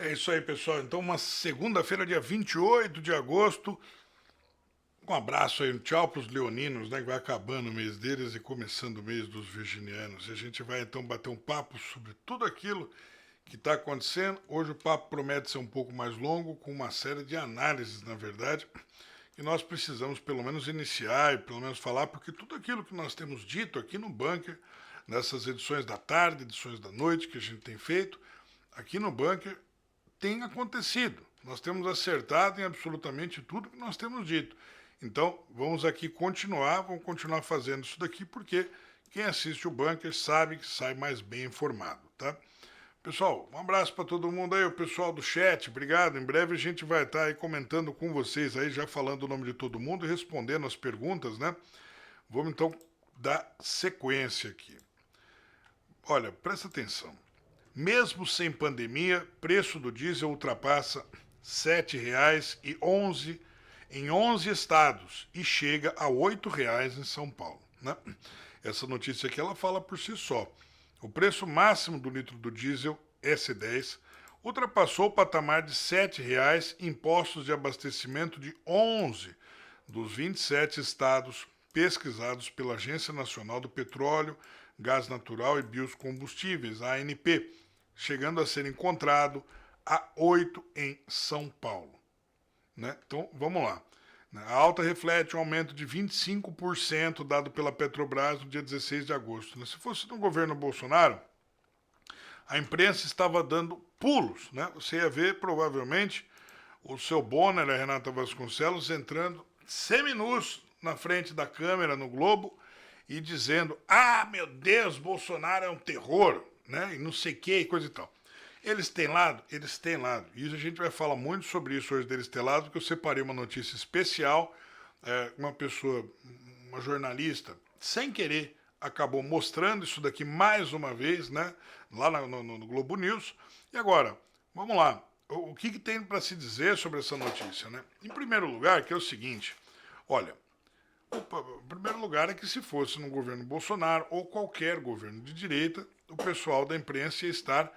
É isso aí, pessoal. Então, uma segunda-feira, dia 28 de agosto. Um abraço aí, um tchau para os leoninos, né? Que vai acabando o mês deles e começando o mês dos virginianos. E a gente vai então bater um papo sobre tudo aquilo que está acontecendo. Hoje o papo promete ser um pouco mais longo, com uma série de análises, na verdade. E nós precisamos pelo menos iniciar e pelo menos falar, porque tudo aquilo que nós temos dito aqui no Bunker, nessas edições da tarde, edições da noite que a gente tem feito, aqui no Bunker, tem acontecido. Nós temos acertado em absolutamente tudo que nós temos dito. Então, vamos aqui vamos continuar fazendo isso daqui, porque quem assiste o Bunker sabe que sai mais bem informado, tá? Pessoal, um abraço para todo mundo aí, o pessoal do chat, obrigado. Em breve a gente vai estar aí comentando com vocês aí, já falando o nome de todo mundo e respondendo as perguntas, né? Vamos então dar sequência aqui. Olha, presta atenção. Mesmo sem pandemia, preço do diesel ultrapassa R$ 7,11 em 11 estados e chega a R$ 8,00 em São Paulo. Né? Essa notícia aqui ela fala por si só. O preço máximo do litro do diesel S10 ultrapassou o patamar de R$ 7,00 em postos de abastecimento de 11 dos 27 estados pesquisados pela Agência Nacional do Petróleo, Gás Natural e Biocombustíveis, a ANP, chegando a ser encontrado a 8 em São Paulo. Né? Então, vamos lá. A alta reflete um aumento de 25% dado pela Petrobras no dia 16 de agosto. Se fosse no governo Bolsonaro, a imprensa estava dando pulos. Né? Você ia ver, provavelmente, o seu Bonner, a Renata Vasconcelos, entrando seminus na frente da câmera no Globo e dizendo: ah, meu Deus, Bolsonaro é um terror, né? E não sei o que, coisa e tal. Eles têm lado? Eles têm lado. E a gente vai falar muito sobre isso hoje deles ter lado, porque eu separei uma notícia especial. Uma pessoa, uma jornalista, sem querer, acabou mostrando isso daqui mais uma vez, né? Lá no Globo News. E agora, vamos lá. O que tem para se dizer sobre essa notícia, né? Em primeiro lugar, que é o seguinte: olha, em primeiro lugar é que se fosse no governo Bolsonaro ou qualquer governo de direita, o pessoal da imprensa ia estar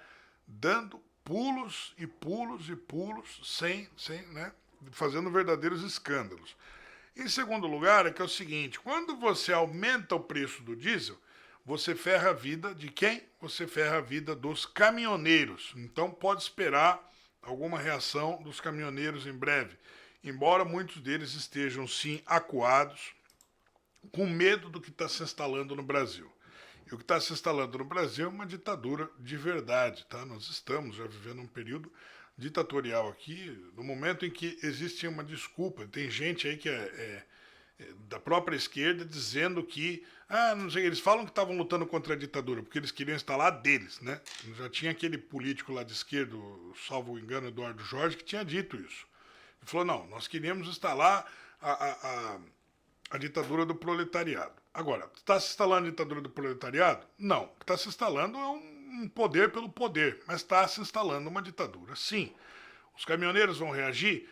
dando pulos e pulos e pulos sem né, fazendo verdadeiros escândalos. Em segundo lugar é que é o seguinte: quando você aumenta o preço do diesel, você ferra a vida de quem? Você ferra a vida dos caminhoneiros. Então pode esperar alguma reação dos caminhoneiros em breve, embora muitos deles estejam sim acuados, com medo do que está se instalando no Brasil. E o que está se instalando no Brasil é uma ditadura de verdade, tá? Nós estamos já vivendo um período ditatorial aqui, no momento em que existe uma desculpa. Tem gente aí que é da própria esquerda dizendo que, não sei, eles falam que estavam lutando contra a ditadura, porque eles queriam instalar a deles, né? Já tinha aquele político lá de esquerda, salvo engano, Eduardo Jorge, que tinha dito isso. Ele falou: não, nós queríamos instalar a ditadura do proletariado. Agora, está se instalando a ditadura do proletariado? Não. O que está se instalando é um poder pelo poder, mas está se instalando uma ditadura, sim. Os caminhoneiros vão reagir?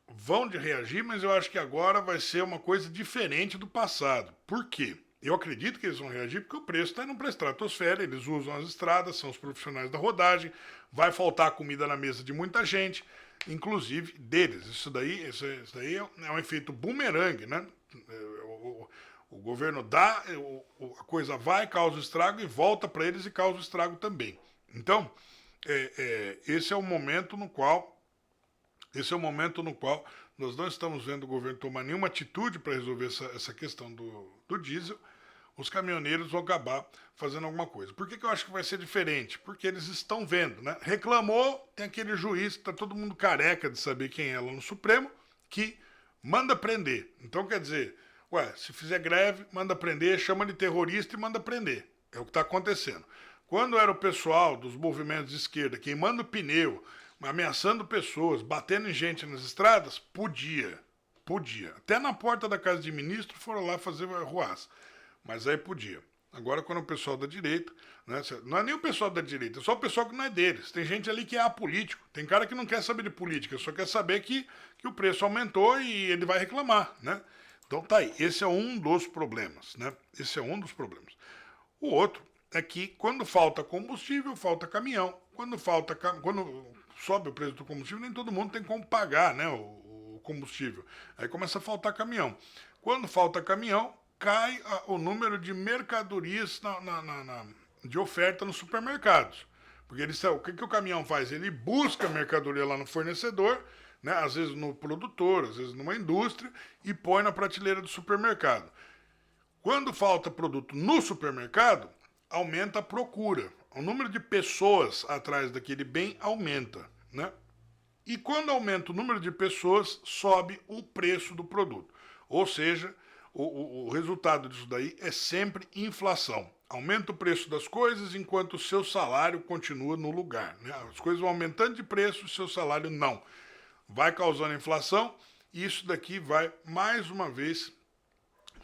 Vão reagir, mas eu acho que agora vai ser uma coisa diferente do passado. Por quê? Eu acredito que eles vão reagir porque o preço está indo para a estratosfera, eles usam as estradas, são os profissionais da rodagem, vai faltar comida na mesa de muita gente, inclusive deles. Isso daí é um efeito bumerangue, né? O governo dá, a coisa vai, causa estrago e volta para eles e causa estrago também. Então, esse é o momento no qual nós não estamos vendo o governo tomar nenhuma atitude para resolver essa questão do diesel. Os caminhoneiros vão acabar fazendo alguma coisa. Por que eu acho que vai ser diferente? Porque eles estão vendo, né? Reclamou, tem aquele juiz, está todo mundo careca de saber quem é lá no Supremo, que manda prender. Então, quer dizer, se fizer greve, manda prender, chama de terrorista e manda prender. É o que está acontecendo. Quando era o pessoal dos movimentos de esquerda queimando pneu, ameaçando pessoas, batendo em gente nas estradas, podia. Até na porta da casa de ministro foram lá fazer arruaça. Mas aí podia. Agora, quando o pessoal da direita, né, não é nem o pessoal da direita, é só o pessoal que não é deles. Tem gente ali que é apolítico. Tem cara que não quer saber de política, só quer saber que o preço aumentou e ele vai reclamar, né? Então tá aí. Esse é um dos problemas, né? Esse é um dos problemas. O outro é que quando falta combustível, falta caminhão. Quando sobe o preço do combustível, nem todo mundo tem como pagar, né, o combustível. Aí começa a faltar caminhão. Quando falta caminhão, cai o número de mercadorias de oferta nos supermercados. Porque o que o caminhão faz? Ele busca a mercadoria lá no fornecedor, né, às vezes no produtor, às vezes numa indústria, e põe na prateleira do supermercado. Quando falta produto no supermercado, aumenta a procura. O número de pessoas atrás daquele bem aumenta, né? E quando aumenta o número de pessoas, sobe o preço do produto. Ou seja, o resultado disso daí é sempre inflação. Aumenta o preço das coisas enquanto o seu salário continua no lugar, né? As coisas vão aumentando de preço, o seu salário não. Vai causando inflação e isso daqui vai, mais uma vez,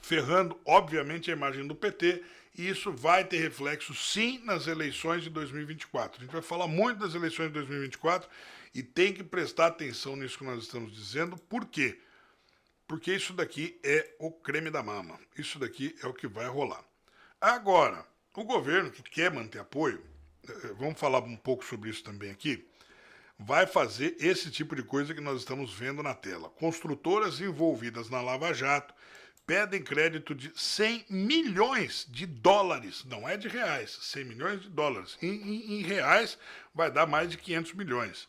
ferrando, obviamente, a imagem do PT, e isso vai ter reflexo, sim, nas eleições de 2024. A gente vai falar muito das eleições de 2024 e tem que prestar atenção nisso que nós estamos dizendo. Por quê? Porque isso daqui é o creme da mama. Isso daqui é o que vai rolar. Agora, o governo que quer manter apoio, vamos falar um pouco sobre isso também aqui, vai fazer esse tipo de coisa que nós estamos vendo na tela. Construtoras envolvidas na Lava Jato pedem crédito de 100 milhões de dólares, não é de reais, 100 milhões de dólares. Em reais vai dar mais de 500 milhões.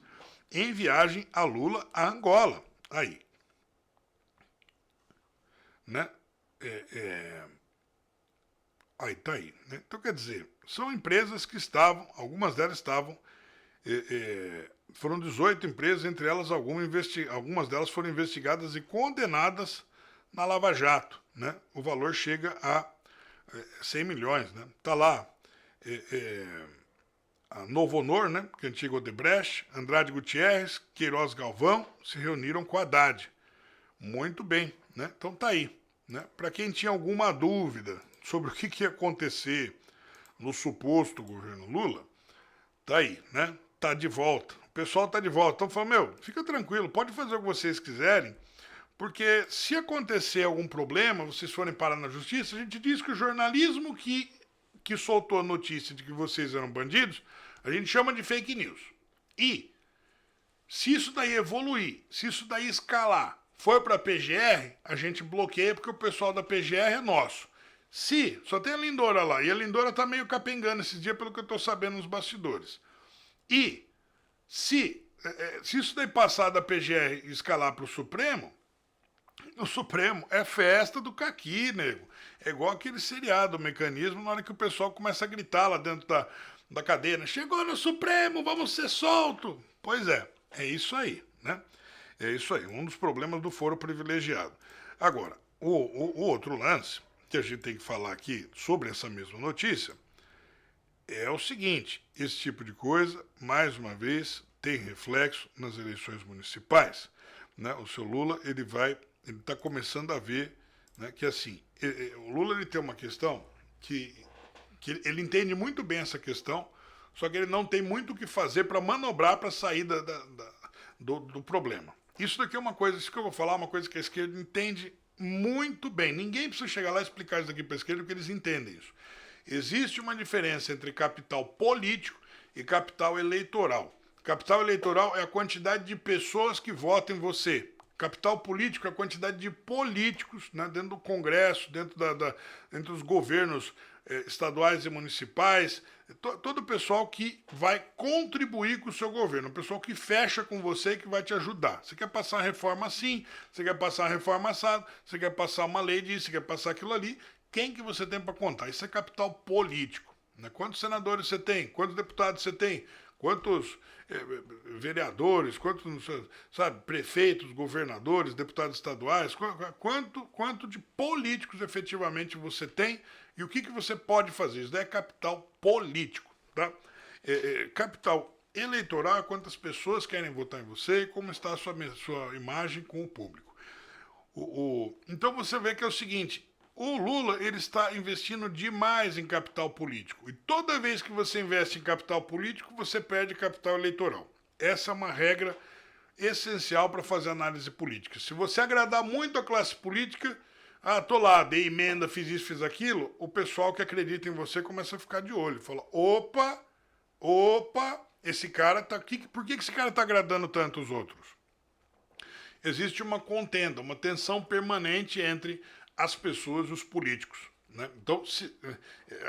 Em viagem a Lula a Angola. Aí. Né? Aí, tá aí. Né? Então, quer dizer, são empresas que estavam, algumas delas estavam, foram 18 empresas, entre elas algumas delas foram investigadas e condenadas na Lava Jato, né? O valor chega a 100 milhões, né? Tá lá a Novo Honor, né? Que é a antiga Odebrecht, Andrade Gutierrez, Queiroz Galvão se reuniram com a Haddad. Muito bem, né? Então tá aí, né? Para quem tinha alguma dúvida sobre o que ia acontecer no suposto governo Lula, tá aí, né? Tá de volta. O pessoal tá de volta. Então falando, fica tranquilo, pode fazer o que vocês quiserem, porque se acontecer algum problema, vocês forem parar na justiça, a gente diz que o jornalismo que soltou a notícia de que vocês eram bandidos, a gente chama de fake news. E se isso daí evoluir, se isso daí escalar, for para a PGR, a gente bloqueia porque o pessoal da PGR é nosso. Se, só tem a Lindora lá, e a Lindora tá meio capengando esses dias pelo que eu tô sabendo nos bastidores. E se isso daí passar da PGR e escalar para o Supremo é festa do caqui, nego. É igual aquele seriado, o Mecanismo, na hora que o pessoal começa a gritar lá dentro da cadeia, né? Chegou no Supremo, vamos ser solto. Pois é isso aí, né? É isso aí, um dos problemas do foro privilegiado. Agora, o outro lance que a gente tem que falar aqui sobre essa mesma notícia é o seguinte: esse tipo de coisa, mais uma vez, tem reflexo nas eleições municipais. Né? O seu Lula, ele está começando a ver, né, que assim, o Lula ele tem uma questão que ele entende muito bem essa questão, só que ele não tem muito o que fazer para manobrar para sair do problema. Isso daqui é uma coisa, isso que eu vou falar, é uma coisa que a esquerda entende muito bem. Ninguém precisa chegar lá e explicar isso daqui para a esquerda, porque eles entendem isso. Existe uma diferença entre capital político e capital eleitoral. Capital eleitoral é a quantidade de pessoas que votam em você. Capital político é a quantidade de políticos, né, dentro do Congresso, dentro dos governos estaduais e municipais, todo o pessoal que vai contribuir com o seu governo, o pessoal que fecha com você e que vai te ajudar. Você quer passar uma reforma assim, você quer passar uma reforma assada, você quer passar uma lei disso, você quer passar aquilo ali, quem que você tem para contar? Isso é capital político. Né? Quantos senadores você tem? Quantos deputados você tem? Quantos vereadores, quantos, sabe, prefeitos, governadores, deputados estaduais, quanto de políticos efetivamente você tem e o que você pode fazer? Isso daí é capital político, tá? Capital eleitoral é quantas pessoas querem votar em você e como está a sua imagem com o público. Então você vê que é o seguinte: o Lula ele está investindo demais em capital político. E toda vez que você investe em capital político, você perde capital eleitoral. Essa é uma regra essencial para fazer análise política. Se você agradar muito a classe política, tô lá, dei emenda, fiz isso, fiz aquilo, o pessoal que acredita em você começa a ficar de olho. Fala, opa, esse cara tá. Por que esse cara tá agradando tanto os outros? Existe uma contenda, uma tensão permanente entre as pessoas e os políticos. Né? Então,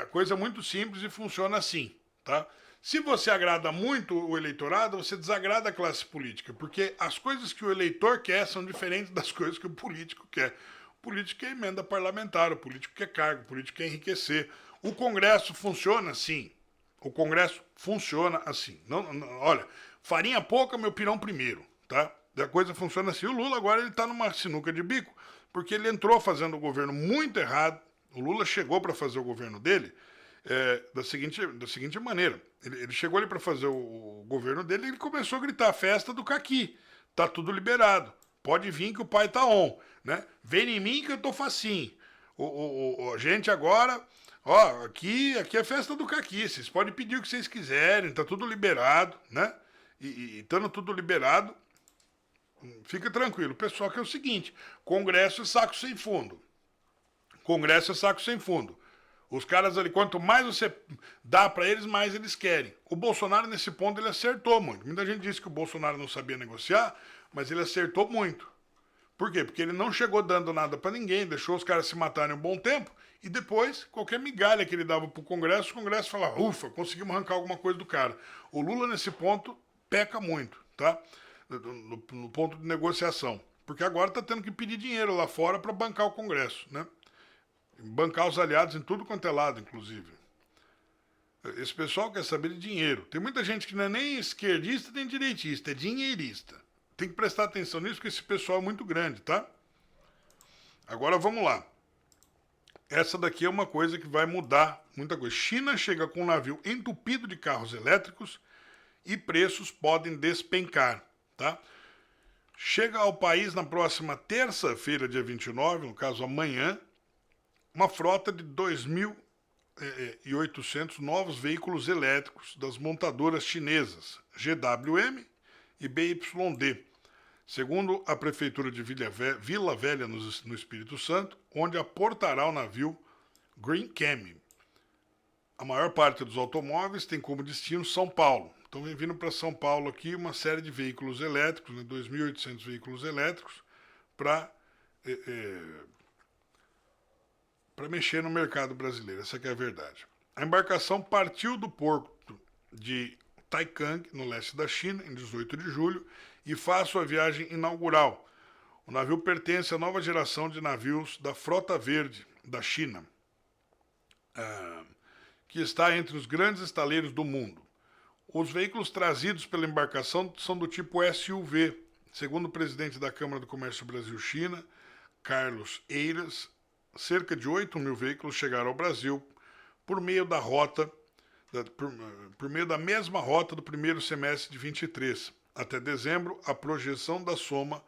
a coisa é muito simples e funciona assim. Tá? Se você agrada muito o eleitorado, você desagrada a classe política, porque as coisas que o eleitor quer são diferentes das coisas que o político quer. O político quer emenda parlamentar, o político quer cargo, o político quer enriquecer. O Congresso funciona assim. O Congresso funciona assim. Olha, farinha pouca, meu pirão primeiro, tá? A coisa funciona assim. O Lula agora ele está numa sinuca de bico, porque ele entrou fazendo o governo muito errado. O Lula chegou para fazer o governo dele da seguinte maneira. Ele chegou ali para fazer o governo dele e ele começou a gritar: festa do caqui, tá tudo liberado, pode vir que o pai tá on, né? Vem em mim que eu tô facinho. A gente agora, ó, aqui é festa do caqui, vocês podem pedir o que vocês quiserem, tá tudo liberado, né? E estando tudo liberado, fica tranquilo. Pessoal, que é o seguinte: Congresso é saco sem fundo. Congresso é saco sem fundo. Os caras ali, quanto mais você dá para eles, mais eles querem. O Bolsonaro, nesse ponto, ele acertou muito. Muita gente disse que o Bolsonaro não sabia negociar, mas ele acertou muito. Por quê? Porque ele não chegou dando nada para ninguém, deixou os caras se matarem um bom tempo, e depois, qualquer migalha que ele dava pro Congresso, o Congresso falava: ufa, conseguimos arrancar alguma coisa do cara. O Lula, nesse ponto, peca muito, tá? No ponto de negociação. Porque agora tá tendo que pedir dinheiro lá fora para bancar o Congresso, né? Bancar os aliados em tudo quanto é lado, inclusive. Esse pessoal quer saber de dinheiro. Tem muita gente que não é nem esquerdista nem direitista, é dinheirista. Tem que prestar atenção nisso, porque esse pessoal é muito grande, tá? Agora vamos lá. Essa daqui é uma coisa que vai mudar muita coisa. China chega com um navio entupido de carros elétricos e preços podem despencar, tá? Chega ao país na próxima terça-feira, dia 29, no caso amanhã, uma frota de 2.800 novos veículos elétricos das montadoras chinesas GWM e BYD, segundo a Prefeitura de Vila Velha, no Espírito Santo, onde aportará o navio Green Cam. A maior parte dos automóveis tem como destino São Paulo. Então vem vindo para São Paulo aqui uma série de veículos elétricos, né, 2.800 veículos elétricos, para mexer no mercado brasileiro. Essa que é a verdade. A embarcação partiu do porto de Taikang, no leste da China, em 18 de julho, e faz sua viagem inaugural. O navio pertence à nova geração de navios da Frota Verde da China, que está entre os grandes estaleiros do mundo. Os veículos trazidos pela embarcação são do tipo SUV, segundo o presidente da Câmara do Comércio Brasil-China, Carlos Eiras. Cerca de 8.000 veículos chegaram ao Brasil por meio da rota, por meio da mesma rota do primeiro semestre de 23. Até dezembro, a projeção da soma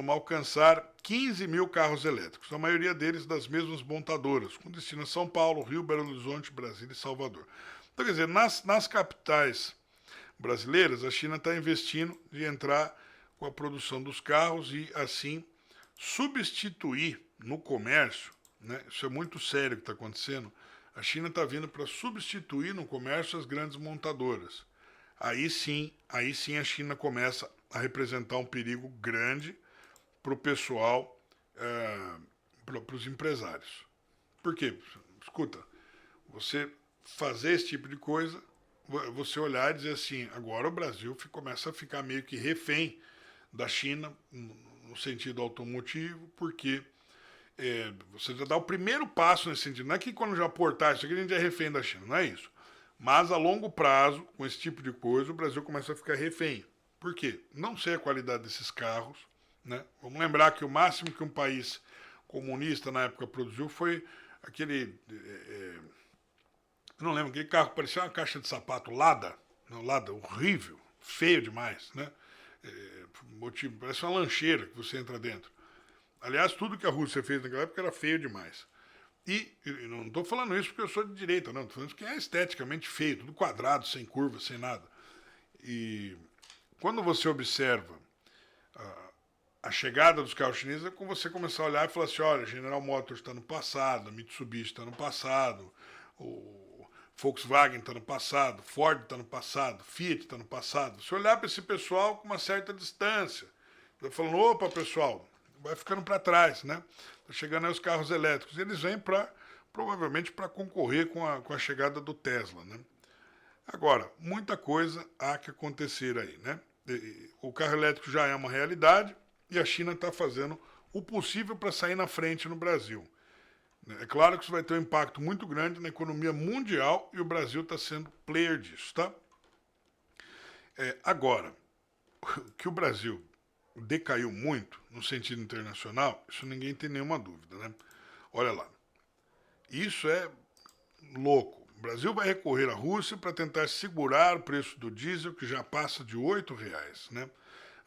alcançar 15.000 carros elétricos, a maioria deles das mesmas montadoras, com destino a São Paulo, Rio, Belo Horizonte, Brasília e Salvador. Então, quer dizer, nas capitais brasileiras, a China está investindo de entrar com a produção dos carros e, assim, substituir no comércio, né? Isso é muito sério que está acontecendo. A China está vindo para substituir no comércio as grandes montadoras. Aí sim a China começa a representar um perigo grande para o pessoal, para os empresários. Por quê? Escuta, você fazer esse tipo de coisa, você olhar e dizer assim: agora o Brasil começa a ficar meio que refém da China no sentido automotivo, porque você já dá o primeiro passo nesse sentido. Não é que quando já aportar isso aqui a gente é refém da China, não é isso. Mas a longo prazo, com esse tipo de coisa, o Brasil começa a ficar refém. Por quê? Não sei a qualidade desses carros, né? Vamos lembrar que o máximo que um país comunista na época produziu foi aquele... eu não lembro, aquele carro que parecia uma caixa de sapato Lada. Não, Lada, horrível, feio demais, né? Motivo, parece uma lancheira que você entra dentro. Aliás, tudo que a Rússia fez naquela época era feio demais. E não estou falando isso porque eu sou de direita, não. Estou falando isso porque é esteticamente feio, tudo quadrado, sem curva, sem nada. E quando você observa a chegada dos carros chineses, é como você começar a olhar e falar assim: olha, General Motors está no passado, a Mitsubishi está no passado, Volkswagen está no passado, Ford está no passado, Fiat está no passado. Se olhar para esse pessoal com uma certa distância, vai falando, opa, pessoal, vai ficando para trás, né? Tá chegando aí os carros elétricos. E eles vêm provavelmente para concorrer com a chegada do Tesla, né? Agora, muita coisa há que acontecer aí, né? O carro elétrico já é uma realidade e a China está fazendo o possível para sair na frente no Brasil. É claro que isso vai ter um impacto muito grande na economia mundial e o Brasil está sendo player disso, tá? Agora, que o Brasil decaiu muito no sentido internacional, isso ninguém tem nenhuma dúvida, né? Olha lá, isso é louco. O Brasil vai recorrer à Rússia para tentar segurar o preço do diesel, que já passa de R$8, né?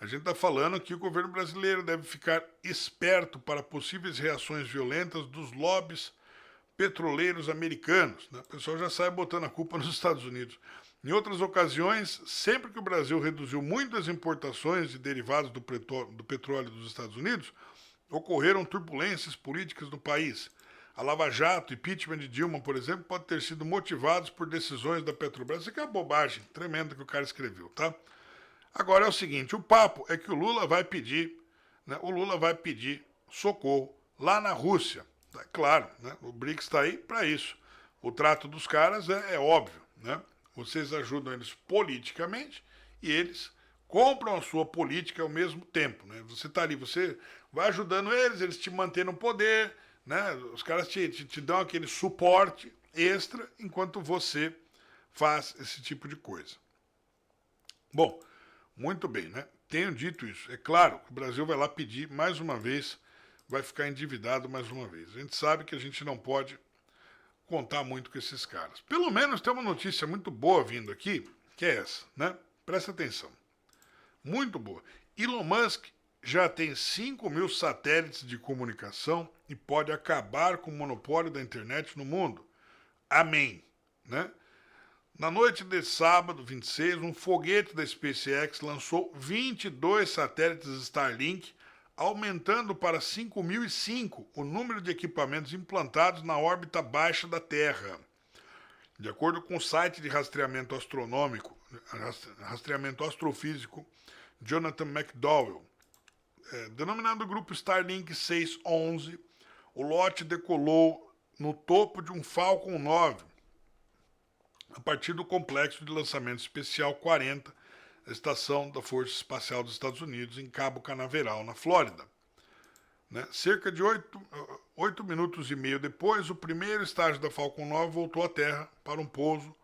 A gente está falando que o governo brasileiro deve ficar esperto para possíveis reações violentas dos lobbies petroleiros americanos, né? O pessoal já sai botando a culpa nos Estados Unidos. Em outras ocasiões, sempre que o Brasil reduziu muito as importações de derivados do petróleo dos Estados Unidos, ocorreram turbulências políticas no país. A Lava Jato e impeachment de Dilma, por exemplo, pode ter sido motivados por decisões da Petrobras. Isso aqui é uma bobagem tremenda que o cara escreveu, tá? Agora é o seguinte, o papo é que o Lula vai pedir, né, socorro lá na Rússia. É claro, né, o BRICS está aí para isso. O trato dos caras é óbvio, né? Vocês ajudam eles politicamente e eles compram a sua política ao mesmo tempo, né? Você está ali, você vai ajudando eles te mantêm no poder, né? Os caras te dão aquele suporte extra enquanto você faz esse tipo de coisa. Bom, muito bem, né? Tenho dito isso. É claro que o Brasil vai lá pedir mais uma vez, vai ficar endividado mais uma vez. A gente sabe que a gente não pode contar muito com esses caras. Pelo menos tem uma notícia muito boa vindo aqui, que é essa, né? Presta atenção. Muito boa. Elon Musk já tem 5.000 satélites de comunicação e pode acabar com o monopólio da internet no mundo. Amém, né? Na noite de sábado, 26, um foguete da SpaceX lançou 22 satélites Starlink, aumentando para 5.005 o número de equipamentos implantados na órbita baixa da Terra. De acordo com o site de rastreamento astrofísico Jonathan McDowell, denominado Grupo Starlink 611, o lote decolou no topo de um Falcon 9, a partir do complexo de lançamento especial 40, da Estação da Força Espacial dos Estados Unidos, em Cabo Canaveral, na Flórida. Né? Cerca de 8 minutos e meio depois, o primeiro estágio da Falcon 9 voltou à Terra para um pouso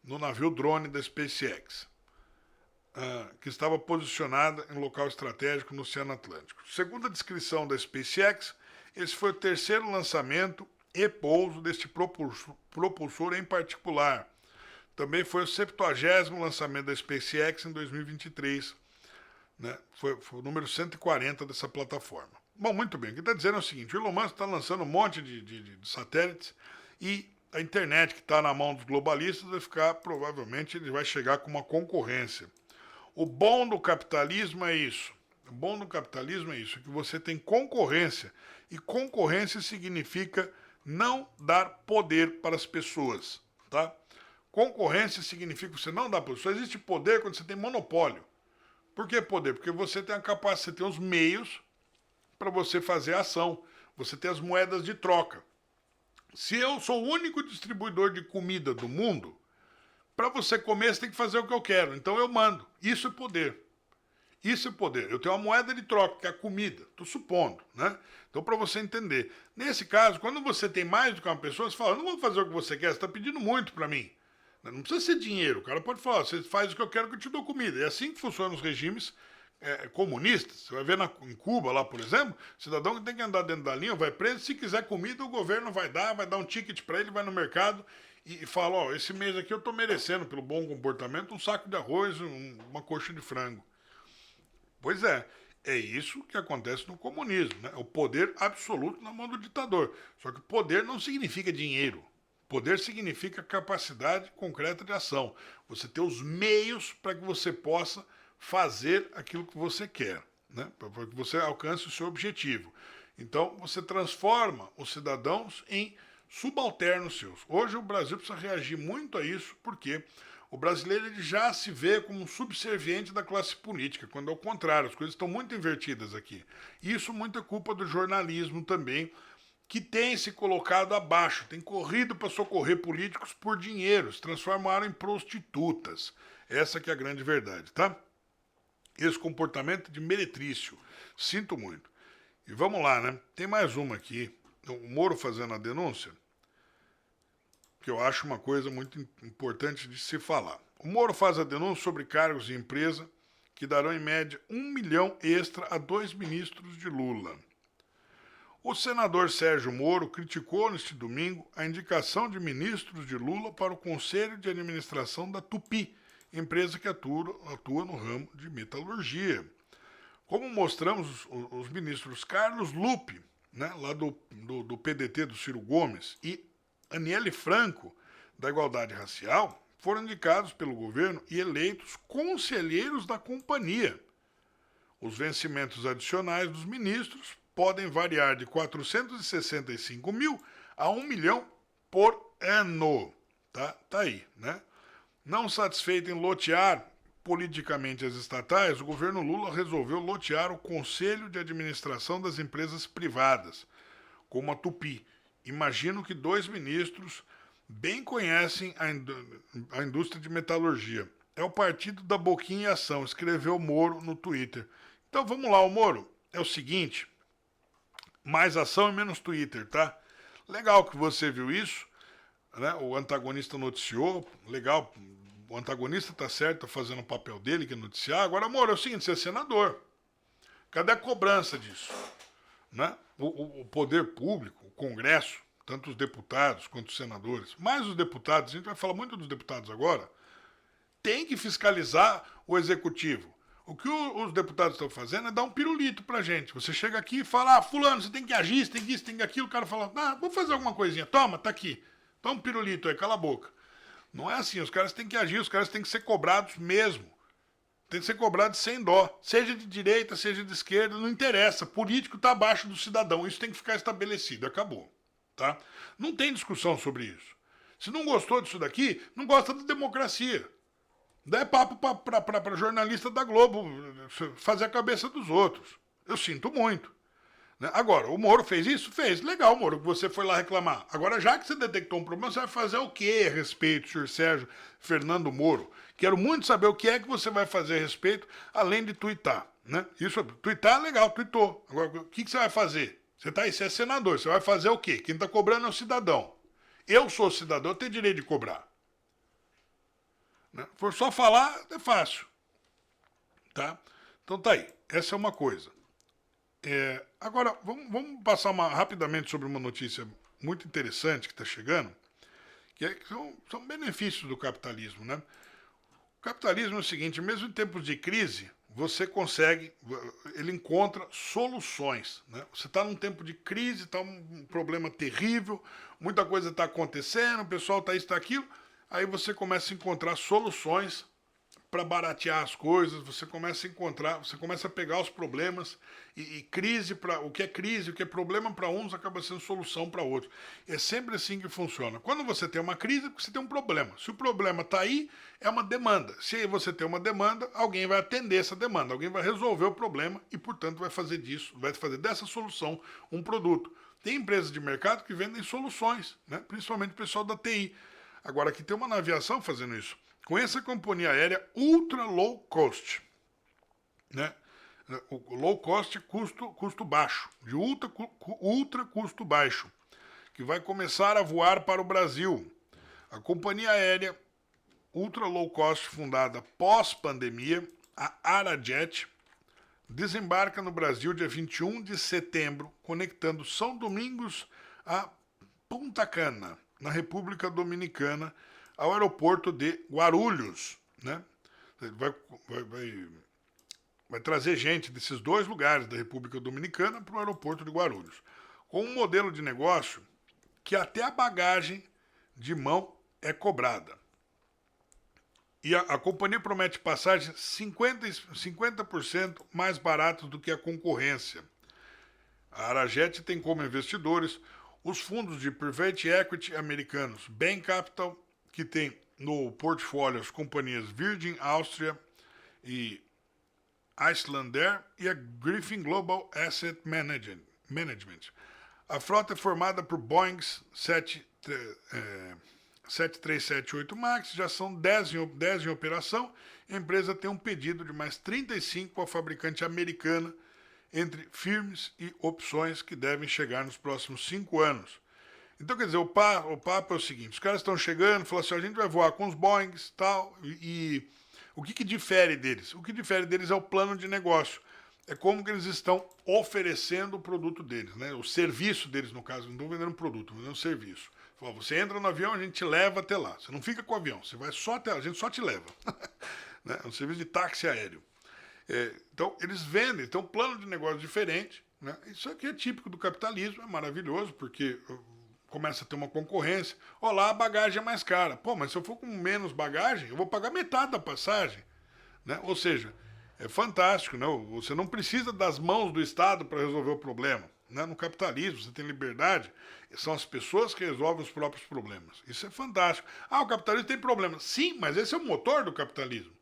no navio drone da SpaceX, que estava posicionada em um local estratégico no Oceano Atlântico. Segundo a descrição da SpaceX, esse foi o terceiro lançamento e pouso deste propulsor em particular. Também foi o 70º lançamento da SpaceX em 2023, né? Foi o número 140 dessa plataforma. Bom, muito bem, o que está dizendo é o seguinte, o Elon Musk está lançando um monte de satélites e a internet que está na mão dos globalistas vai ficar, provavelmente, ele vai chegar com uma concorrência. O bom do capitalismo é isso. O bom do capitalismo é isso, que você tem concorrência. E concorrência significa não dar poder para as pessoas, tá? Concorrência significa que você não dá poder. Só existe poder quando você tem monopólio. Por que poder? Porque você tem a capacidade, você tem os meios para você fazer a ação. Você tem as moedas de troca. Se eu sou o único distribuidor de comida do mundo, para você comer, você tem que fazer o que eu quero. Então eu mando. Isso é poder. Isso é poder. Eu tenho uma moeda de troca, que é a comida. Estou supondo, né? Então, para você entender. Nesse caso, quando você tem mais do que uma pessoa, você fala, eu não vou fazer o que você quer, você está pedindo muito para mim. Não precisa ser dinheiro. O cara pode falar, você faz o que eu quero que eu te dou comida. É assim que funcionam os regimes comunistas. Você vai ver em Cuba, lá, por exemplo, cidadão que tem que andar dentro da linha, vai preso. Se quiser comida, o governo vai dar um ticket para ele, vai no mercado e fala, ó, esse mês aqui eu estou merecendo, pelo bom comportamento, um saco de arroz, uma coxa de frango. Pois é isso que acontece no comunismo, né? O poder absoluto na mão do ditador. Só que poder não significa dinheiro. Poder significa capacidade concreta de ação. Você ter os meios para que você possa fazer aquilo que você quer, né? Para que você alcance o seu objetivo. Então, você transforma os cidadãos em subalternos seus. Hoje o Brasil precisa reagir muito a isso, porque o brasileiro ele já se vê como um subserviente da classe política, quando ao contrário, as coisas estão muito invertidas aqui. Isso muita culpa do jornalismo também, que tem se colocado abaixo, tem corrido para socorrer políticos por dinheiro, se transformaram em prostitutas. Essa que é a grande verdade, tá? Esse comportamento de meretrício. Sinto muito. E vamos lá, né? Tem mais uma aqui. O Moro fazendo a denúncia, que eu acho uma coisa muito importante de se falar. O Moro faz a denúncia sobre cargos de empresa que darão em média 1 milhão extra a 2 ministros de Lula. O senador Sérgio Moro criticou neste domingo a indicação de ministros de Lula para o Conselho de Administração da Tupi, empresa que atua no ramo de metalurgia. Como mostramos, os ministros Carlos Lupe, né, lá do PDT do Ciro Gomes, e Aniele Franco, da Igualdade Racial, foram indicados pelo governo e eleitos conselheiros da companhia. Os vencimentos adicionais dos ministros podem variar de 465 mil a 1 milhão por ano. Tá aí, né? Não satisfeito em lotear politicamente as estatais, o governo Lula resolveu lotear o Conselho de Administração das Empresas Privadas, como a Tupi. Imagino que 2 ministros bem conhecem a indústria de metalurgia. É o partido da boquinha em ação, escreveu Moro no Twitter. Então vamos lá, o Moro. É o seguinte, mais ação e menos Twitter, tá? Legal que você viu isso, né? O antagonista noticiou, legal, o antagonista tá certo, tá fazendo o papel dele, que é noticiar. Agora, Moro, é o seguinte, você é senador. Cadê a cobrança disso? Né? O poder público, o Congresso, tanto os deputados quanto os senadores, mais os deputados, a gente vai falar muito dos deputados agora, tem que fiscalizar o executivo. O que os deputados estão fazendo é dar um pirulito pra gente. Você chega aqui e fala, fulano, você tem que agir, você tem que isso, tem que aquilo. O cara fala, vou fazer alguma coisinha. Toma, tá aqui. Toma um pirulito aí, cala a boca. Não é assim, os caras têm que agir, os caras têm que ser cobrados mesmo. Tem que ser cobrados sem dó. Seja de direita, seja de esquerda, não interessa. Político tá abaixo do cidadão. Isso tem que ficar estabelecido. Acabou. Tá? Não tem discussão sobre isso. Se não gostou disso daqui, não gosta da democracia. Dá papo para jornalista da Globo fazer a cabeça dos outros. Eu sinto muito. Né? Agora, o Moro fez isso? Fez. Legal, Moro, que você foi lá reclamar. Agora, já que você detectou um problema, você vai fazer o que a respeito, senhor Sérgio Fernando Moro? Quero muito saber o que é que você vai fazer a respeito, além de tuitar. Né? Isso, tuitar é legal, tuitou. Agora, o que você vai fazer? Você tá aí, você é senador, você vai fazer o quê? Quem está cobrando é o cidadão. Eu sou cidadão, eu tenho direito de cobrar. Né? For só falar, é fácil. Tá? Então tá aí. Essa é uma coisa. Agora, vamos passar rapidamente sobre uma notícia muito interessante que está chegando, que são benefícios do capitalismo. Né? O capitalismo é o seguinte, mesmo em tempos de crise, você consegue, ele encontra soluções. Né? Você está num tempo de crise, está um problema terrível, muita coisa está acontecendo, o pessoal está isso, está aquilo, aí você começa a encontrar soluções para baratear as coisas, você começa a encontrar, você começa a pegar os problemas e crise para o que é problema para uns acaba sendo solução para outros. É sempre assim que funciona. Quando você tem uma crise, você tem um problema. Se o problema está aí, é uma demanda. Se você tem uma demanda, alguém vai atender essa demanda, alguém vai resolver o problema e, portanto, vai fazer dessa solução um produto. Tem empresas de mercado que vendem soluções, né? Principalmente o pessoal da TI. Agora, aqui tem uma na aviação fazendo isso. Conheça a companhia aérea ultra low cost. Né? O low cost é custo baixo, de ultra custo baixo, que vai começar a voar para o Brasil. A companhia aérea ultra low cost, fundada pós-pandemia, a Arajet, desembarca no Brasil dia 21 de setembro, conectando São Domingos a Punta Cana, na República Dominicana, ao aeroporto de Guarulhos. Né? Vai trazer gente desses 2 lugares da República Dominicana para o aeroporto de Guarulhos, com um modelo de negócio que até a bagagem de mão é cobrada. E a companhia promete passagens 50% mais baratas do que a concorrência. A Arajet tem como investidores Os fundos de private equity americanos Bain Capital, que tem no portfólio as companhias Virgin Austria e Icelandair e a Griffin Global Asset Management. A frota é formada por Boeing 737-8 MAX, já são 10 em operação. A empresa tem um pedido de mais 35 à fabricante americana, entre firmes e opções que devem chegar nos próximos 5 anos. Então, quer dizer, o papo é o seguinte, os caras estão chegando, falam assim, a gente vai voar com os Boeings tal, e o que difere deles? O que difere deles é o plano de negócio. É como que eles estão oferecendo o produto deles, né? O serviço deles, no caso, não estão vendendo um produto, estão vendendo um serviço. Você entra no avião, a gente te leva até lá. Você não fica com o avião, você vai só até lá, a gente só te leva. Né? É um serviço de táxi aéreo. Então, eles vendem, então, um plano de negócio diferente. Né? Isso aqui é típico do capitalismo, é maravilhoso, porque começa a ter uma concorrência. Lá a bagagem é mais cara. Pô, mas se eu for com menos bagagem, eu vou pagar metade da passagem. Né? Ou seja, é fantástico, né? Você não precisa das mãos do Estado para resolver o problema. Né? No capitalismo, você tem liberdade, são as pessoas que resolvem os próprios problemas. Isso é fantástico. O capitalismo tem problemas. Sim, mas esse é o motor do capitalismo.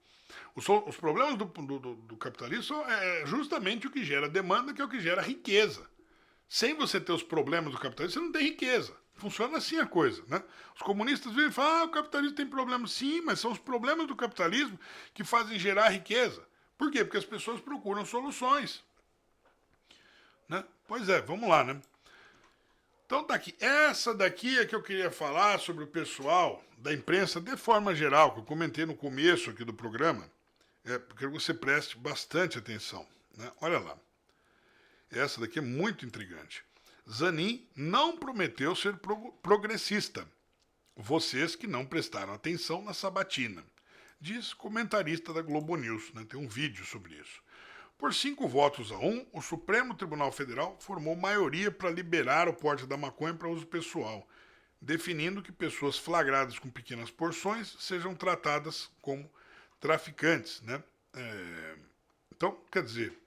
Os problemas do capitalismo são justamente o que gera demanda, que é o que gera riqueza. Sem você ter os problemas do capitalismo, você não tem riqueza. Funciona assim a coisa, né? Os comunistas vêm e falam, o capitalismo tem problemas. Sim, mas são os problemas do capitalismo que fazem gerar riqueza. Por quê? Porque as pessoas procuram soluções. Né? Pois é, vamos lá, né? Então tá aqui. Essa daqui é que eu queria falar sobre o pessoal da imprensa de forma geral, que eu comentei no começo aqui do programa, porque você preste bastante atenção. Né? Olha lá. Essa daqui é muito intrigante. Zanin não prometeu ser progressista. Vocês que não prestaram atenção na sabatina. Diz comentarista da Globo News. Né? Tem um vídeo sobre isso. Por 5 votos a 1, o Supremo Tribunal Federal formou maioria para liberar o porte da maconha para uso pessoal, definindo que pessoas flagradas com pequenas porções sejam tratadas como traficantes. Né? Então, quer dizer,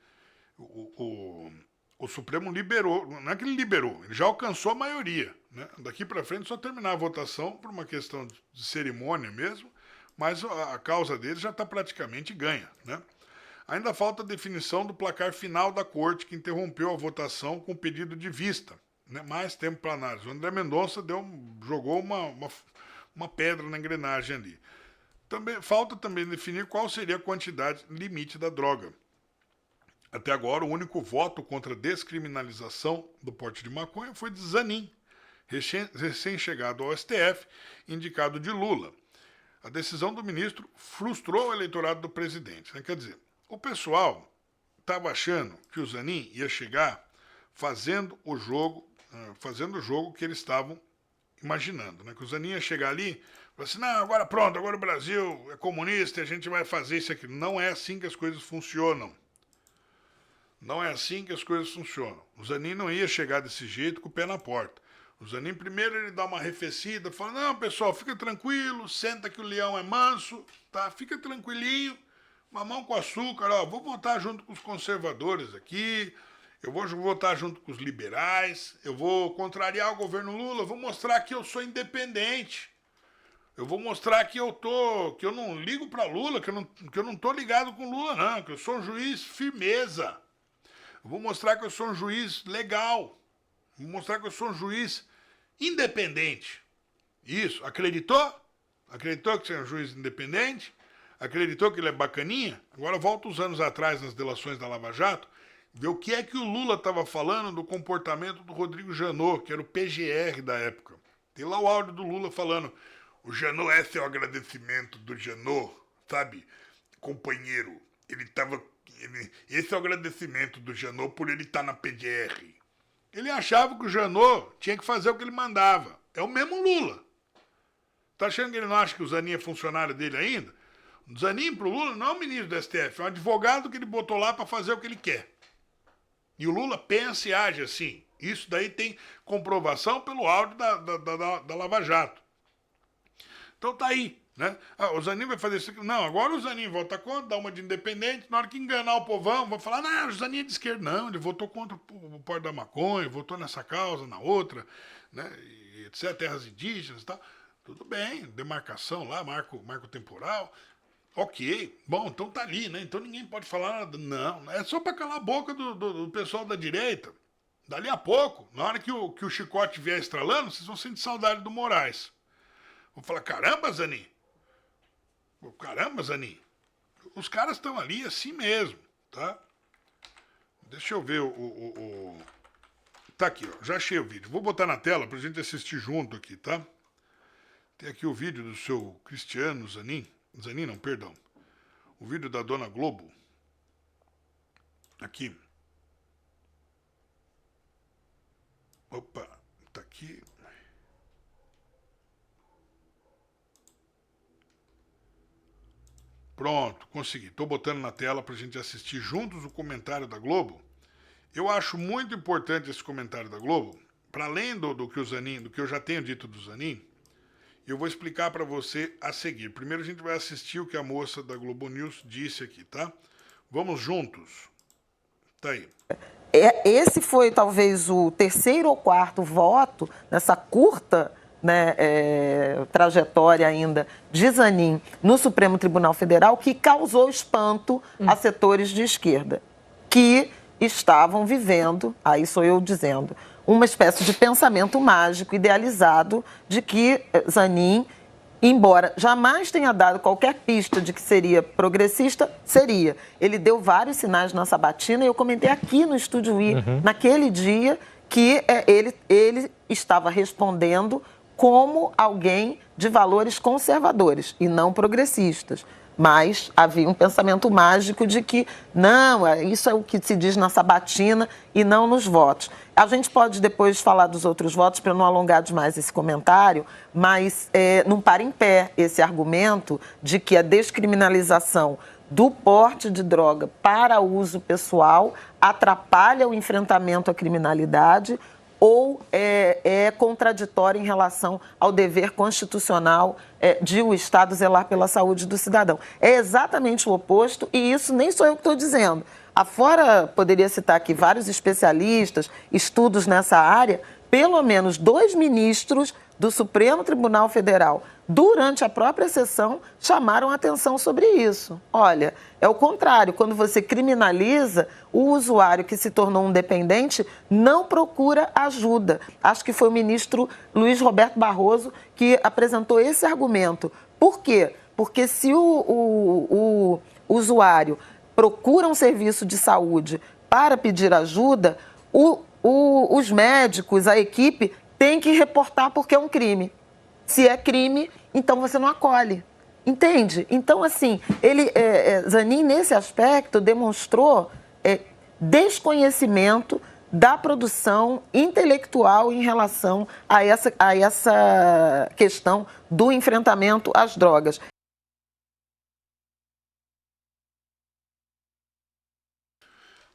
o Supremo liberou, não é que ele liberou, ele já alcançou a maioria. Né? Daqui para frente só terminar a votação por uma questão de cerimônia mesmo, mas a causa deles já está praticamente ganha. Né? Ainda falta a definição do placar final da corte, que interrompeu a votação com pedido de vista. Né? Mais tempo para análise. O André Mendonça jogou uma pedra na engrenagem ali. Falta também definir qual seria a quantidade limite da droga. Até agora, o único voto contra a descriminalização do porte de maconha foi de Zanin, recém-chegado ao STF, indicado de Lula. A decisão do ministro frustrou o eleitorado do presidente. Né? Quer dizer, o pessoal estava achando que o Zanin ia chegar fazendo o jogo que eles estavam imaginando. Né? Que o Zanin ia chegar ali e falar assim, não, agora pronto, agora o Brasil é comunista e a gente vai fazer isso aqui. Não é assim que as coisas funcionam. Não é assim que as coisas funcionam. O Zanin não ia chegar desse jeito com o pé na porta. O Zanin primeiro ele dá uma arrefecida, fala, não, pessoal, fica tranquilo, senta que o leão é manso, tá? Fica tranquilinho, mamão com açúcar, vou votar junto com os conservadores aqui, eu vou votar junto com os liberais, eu vou contrariar o governo Lula, vou mostrar que eu sou independente. Eu vou mostrar que eu não ligo para Lula, que eu não tô ligado com Lula, não, que eu sou um juiz firmeza. Eu vou mostrar que eu sou um juiz legal. Vou mostrar que eu sou um juiz independente. Isso, acreditou? Acreditou que você é um juiz independente? Acreditou que ele é bacaninha? Agora volta uns anos atrás nas delações da Lava Jato, vê o que é que o Lula estava falando do comportamento do Rodrigo Janot, que era o PGR da época. Tem lá o áudio do Lula falando, o Janot, esse é o agradecimento do Janot, sabe? Companheiro, esse é o agradecimento do Janot por ele estar na PGR. Ele achava que o Janot tinha que fazer o que ele mandava. É o mesmo Lula. Tá achando que ele não acha que o Zanin é funcionário dele ainda? O Zanin pro Lula não é um ministro do STF, é um advogado que ele botou lá para fazer o que ele quer. E o Lula pensa e age assim. Isso daí tem comprovação pelo áudio da Lava Jato. Então tá aí. Né? Ah, o Zanin vai fazer isso aqui. Não, agora o Zanin vota contra, dá uma de independente. Na hora que enganar o povão, vai falar: não, o Zanin é de esquerda. Não, ele votou contra o porte da maconha, votou nessa causa, na outra, né? E etc. Terras indígenas e tal. Tudo bem, demarcação lá, marco temporal. Ok, bom, então tá ali, né? Então ninguém pode falar nada. Não, é só para calar a boca do pessoal da direita. Dali a pouco, na hora que o chicote vier estralando, vocês vão sentir saudade do Moraes. Vão falar: caramba, Zanin. Caramba, Zanin. Os caras estão ali assim mesmo, tá? Deixa eu ver Tá aqui, ó. Já achei o vídeo. Vou botar na tela pra gente assistir junto aqui, tá? Tem aqui o vídeo do seu Cristiano Zanin. Zanin não, perdão. O vídeo da Dona Globo. Aqui. Opa, tá aqui. Pronto, consegui. Tô botando na tela pra gente assistir juntos o comentário da Globo. Eu acho muito importante esse comentário da Globo, para além do que o Zanin, do que eu já tenho dito do Zanin, eu vou explicar para você a seguir. Primeiro a gente vai assistir o que a moça da Globo News disse aqui, tá? Vamos juntos. Tá aí. Esse foi talvez o terceiro ou quarto voto nessa curta, né, trajetória ainda de Zanin no Supremo Tribunal Federal que causou espanto a setores de esquerda, que estavam vivendo, aí sou eu dizendo, uma espécie de pensamento mágico idealizado de que Zanin, embora jamais tenha dado qualquer pista de que seria progressista, seria. Ele deu vários sinais na sabatina e eu comentei aqui no Estúdio I, naquele dia, que ele estava respondendo como alguém de valores conservadores e não progressistas. Mas havia um pensamento mágico de que, não, isso é o que se diz na sabatina e não nos votos. A gente pode depois falar dos outros votos para não alongar demais esse comentário, mas não para em pé esse argumento de que a descriminalização do porte de droga para uso pessoal atrapalha o enfrentamento à criminalidade ou é contraditório em relação ao dever constitucional de o Estado zelar pela saúde do cidadão. É exatamente o oposto e isso nem sou eu que estou dizendo. Afora, poderia citar aqui vários especialistas, estudos nessa área, pelo menos 2 ministros do Supremo Tribunal Federal, durante a própria sessão, chamaram atenção sobre isso. Olha, é o contrário, quando você criminaliza, o usuário que se tornou um dependente não procura ajuda. Acho que foi o ministro Luiz Roberto Barroso que apresentou esse argumento. Por quê? Porque se o usuário procura um serviço de saúde para pedir ajuda, os médicos, a equipe, tem que reportar porque é um crime. Se é crime, então você não acolhe. Entende? Então, assim, Zanin, nesse aspecto, demonstrou desconhecimento da produção intelectual em relação a essa questão do enfrentamento às drogas.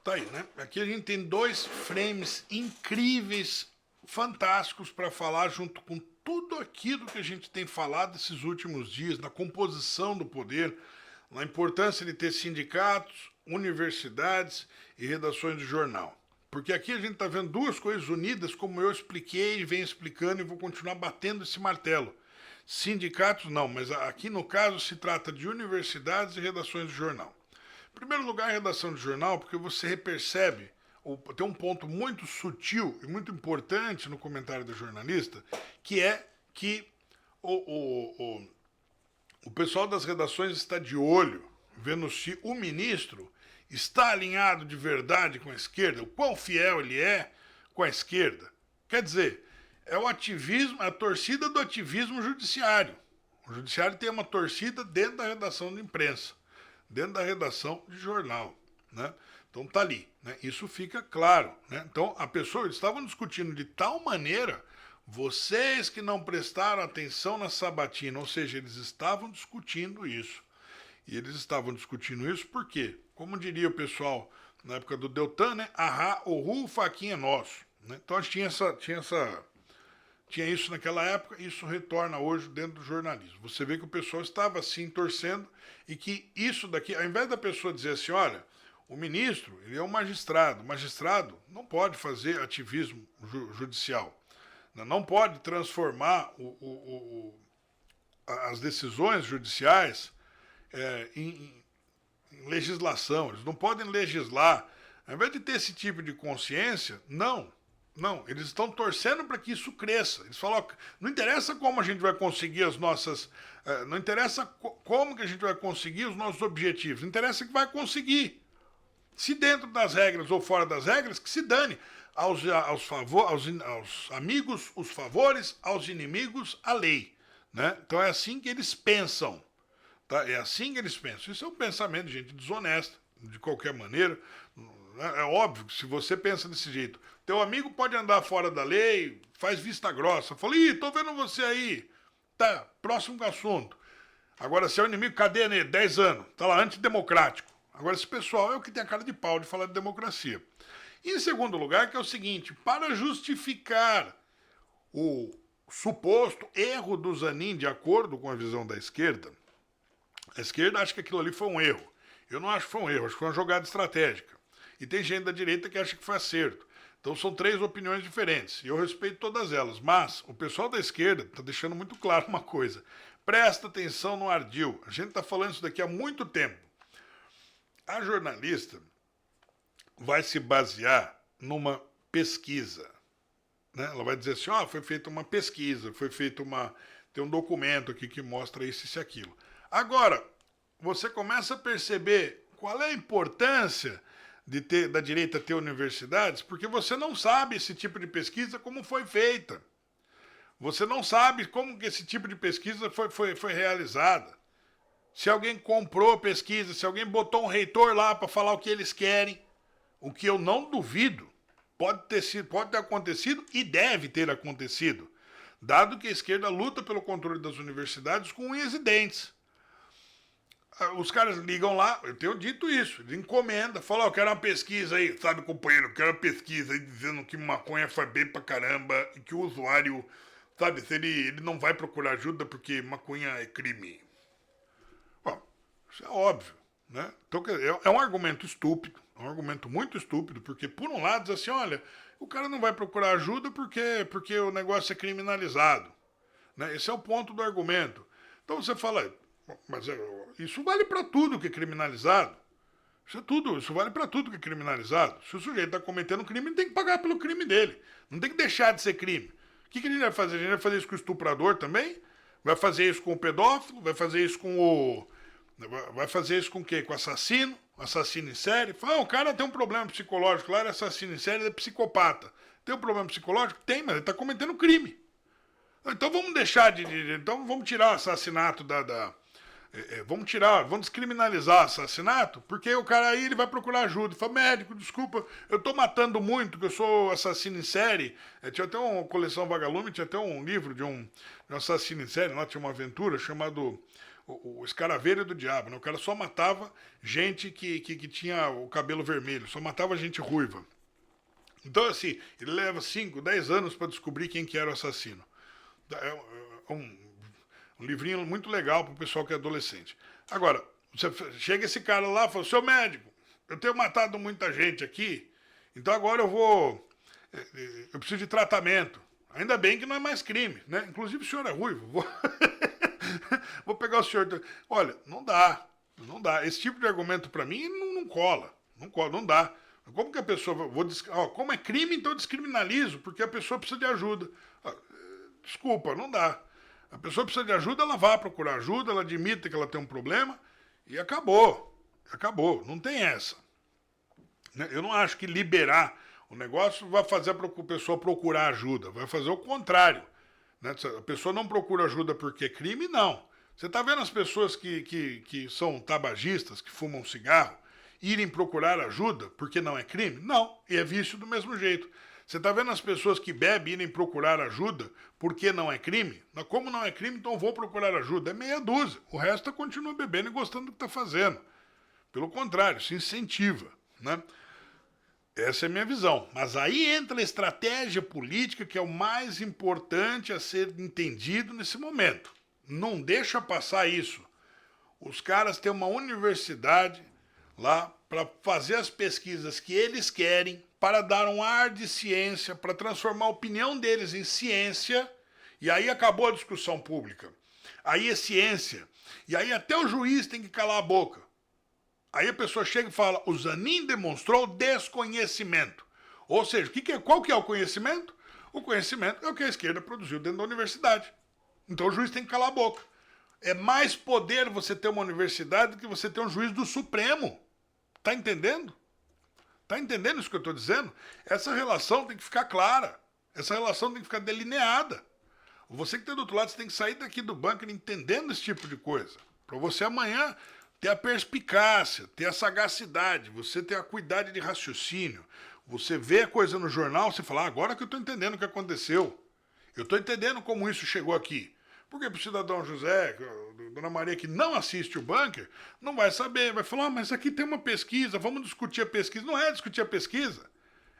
Tá aí, né? Aqui a gente tem 2 frames incríveis, fantásticos para falar junto com tudo aquilo que a gente tem falado esses últimos dias, na composição do poder, na importância de ter sindicatos, universidades e redações de jornal. Porque aqui a gente está vendo 2 coisas unidas, como eu expliquei, venho explicando e vou continuar batendo esse martelo. Sindicatos não, mas aqui no caso se trata de universidades e redações de jornal. Em primeiro lugar, a redação de jornal, porque você percebe, tem um ponto muito sutil e muito importante no comentário do jornalista, que é que o pessoal das redações está de olho, vendo se o ministro está alinhado de verdade com a esquerda, o quão fiel ele é com a esquerda. Quer dizer, é o ativismo, a torcida do ativismo judiciário. O judiciário tem uma torcida dentro da redação de imprensa, dentro da redação de jornal, né? Então tá ali, né? Isso fica claro, né? Então eles estavam discutindo de tal maneira, vocês que não prestaram atenção na sabatina, ou seja, eles estavam discutindo isso. E eles estavam discutindo isso porque, como diria o pessoal na época do Deltan, né? Ahá, o faquinha é nosso, né? Então tinha tinha isso naquela época, isso retorna hoje dentro do jornalismo. Você vê que o pessoal estava assim torcendo e que isso daqui, ao invés da pessoa dizer assim, olha, o ministro, ele é um magistrado. O magistrado não pode fazer ativismo judicial. Não pode transformar as decisões judiciais em legislação. Eles não podem legislar. Ao invés de ter esse tipo de consciência, não. Não, eles estão torcendo para que isso cresça. Eles falam, não interessa como a gente vai conseguir as nossas... não interessa como que a gente vai conseguir os nossos objetivos. Não interessa que vai conseguir. Se dentro das regras ou fora das regras, que se dane. Aos amigos, os favores, aos inimigos, a lei. Né? Então é assim que eles pensam. Tá? É assim que eles pensam. Isso é um pensamento de gente desonesta, de qualquer maneira. É óbvio que se você pensa desse jeito, teu amigo pode andar fora da lei, faz vista grossa, fala, ih, tô vendo você aí. Tá, próximo assunto. Agora, se é o inimigo, cadê nele? 10 anos. Tá lá, antidemocrático. Agora, esse pessoal é o que tem a cara de pau de falar de democracia. E em segundo lugar, que é o seguinte, para justificar o suposto erro do Zanin, de acordo com a visão da esquerda, a esquerda acha que aquilo ali foi um erro. Eu não acho que foi um erro, acho que foi uma jogada estratégica. E tem gente da direita que acha que foi acerto. Então são 3 opiniões diferentes. E eu respeito todas elas. Mas o pessoal da esquerda está deixando muito claro uma coisa. Presta atenção no ardil. A gente está falando isso daqui há muito tempo. A jornalista vai se basear numa pesquisa. Né? Ela vai dizer assim, foi feita uma pesquisa, tem um documento aqui que mostra isso e aquilo. Agora, você começa a perceber qual é a importância da direita ter universidades, porque você não sabe esse tipo de pesquisa como foi feita. Você não sabe como que esse tipo de pesquisa foi realizada. Se alguém comprou a pesquisa, se alguém botou um reitor lá para falar o que eles querem, o que eu não duvido, pode ter acontecido e deve ter acontecido, dado que a esquerda luta pelo controle das universidades com unhas e dentes. Os caras ligam lá, eu tenho dito isso, eles encomendam, falam, eu quero uma pesquisa aí, sabe, companheiro, eu quero uma pesquisa aí dizendo que maconha faz bem pra caramba e que o usuário, sabe, se ele não vai procurar ajuda porque maconha é crime. Bom, isso é óbvio, né? Então, é um argumento estúpido, é um argumento muito estúpido, porque por um lado diz assim, olha, o cara não vai procurar ajuda porque o negócio é criminalizado. Né? Esse é o ponto do argumento. Então você fala, mas isso vale para tudo que é criminalizado. Isso vale para tudo que é criminalizado. Se o sujeito está cometendo crime, ele tem que pagar pelo crime dele. Não tem que deixar de ser crime. O que a gente vai fazer? A gente vai fazer isso com o estuprador também? Vai fazer isso com o pedófilo? Vai fazer isso com o... Vai fazer isso com o quê? Com o assassino? Assassino em série? Fala, o cara tem um problema psicológico lá, ele é assassino em série, ele é psicopata. Tem um problema psicológico? Tem, mas ele está cometendo crime. Então vamos deixar então vamos tirar o assassinato vamos descriminalizar o assassinato, porque o cara aí ele vai procurar ajuda. Fala, médico, desculpa, eu tô matando muito, que eu sou assassino em série. Tinha até uma coleção Vagalume, tinha até um livro de um assassino em série, lá tinha uma aventura chamado o Escaravelho do Diabo. Né? O cara só matava gente que tinha o cabelo vermelho, só matava gente ruiva. Então, assim, ele leva 5, 10 anos para descobrir quem que era o assassino. É um livrinho muito legal para o pessoal que é adolescente. Agora, chega esse cara lá e fala, seu médico, eu tenho matado muita gente aqui, então agora eu preciso de tratamento. Ainda bem que não é mais crime, né? Inclusive o senhor é ruivo. Vou pegar o senhor... Olha, não dá. Esse tipo de argumento para mim não cola. Não dá. Como que a pessoa... como é crime, então eu descriminalizo, porque a pessoa precisa de ajuda. Desculpa, não dá. A pessoa precisa de ajuda, ela vai procurar ajuda, ela admite que ela tem um problema e acabou. Acabou. Não tem essa. Eu não acho que liberar o negócio vai fazer a pessoa procurar ajuda. Vai fazer o contrário. A pessoa não procura ajuda porque é crime, não. Você está vendo as pessoas que são tabagistas, que fumam cigarro, irem procurar ajuda porque não é crime? Não. E é vício do mesmo jeito. Você está vendo as pessoas que bebem irem procurar ajuda porque não é crime? Como não é crime, então vou procurar ajuda. É meia dúzia. O resto continua bebendo e gostando do que está fazendo. Pelo contrário, se incentiva. Né? Essa é a minha visão. Mas aí entra a estratégia política, que é o mais importante a ser entendido nesse momento. Não deixa passar isso. Os caras têm uma universidade lá para fazer as pesquisas que eles querem, para dar um ar de ciência, para transformar a opinião deles em ciência, e aí acabou a discussão pública. Aí é ciência. E aí até o juiz tem que calar a boca. Aí a pessoa chega e fala, o Zanin demonstrou desconhecimento. Ou seja, qual que é o conhecimento? O conhecimento é o que a esquerda produziu dentro da universidade. Então o juiz tem que calar a boca. É mais poder você ter uma universidade do que você ter um juiz do Supremo. Tá entendendo? Tá entendendo isso que eu estou dizendo? Essa relação tem que ficar clara. Essa relação tem que ficar delineada. Você que está do outro lado, você tem que sair daqui do bunker entendendo esse tipo de coisa. Para você amanhã ter a perspicácia, ter a sagacidade, você ter a cuidade de raciocínio. Você vê a coisa no jornal, você fala, agora que eu estou entendendo o que aconteceu. Eu estou entendendo como isso chegou aqui. Porque para o cidadão José, Dona Maria, que não assiste o bunker, não vai saber, vai falar, mas aqui tem uma pesquisa, vamos discutir a pesquisa. Não é discutir a pesquisa,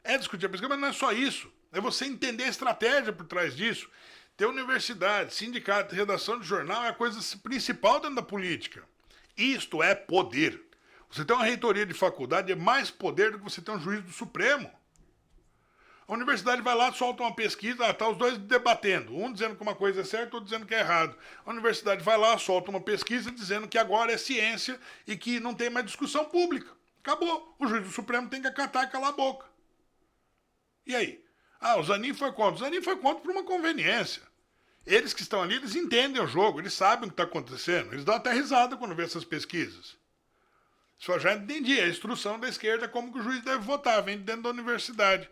é discutir a pesquisa, mas não é só isso. É você entender a estratégia por trás disso. Ter universidade, sindicato, redação de jornal é a coisa principal dentro da política. Isto é poder. Você ter uma reitoria de faculdade é mais poder do que você ter um juiz do Supremo. A universidade vai lá, solta uma pesquisa, tá os dois debatendo, um dizendo que uma coisa é certa, outro dizendo que é errado. A universidade vai lá, solta uma pesquisa dizendo que agora é ciência e que não tem mais discussão pública. Acabou. O juiz do Supremo tem que acatar e calar a boca. E aí? Ah, o Zanin foi contra. O Zanin foi contra por uma conveniência. Eles que estão ali, eles entendem o jogo, eles sabem o que está acontecendo. Eles dão até risada quando vê essas pesquisas. Só já entendi, a instrução da esquerda é como que o juiz deve votar, vem dentro da universidade.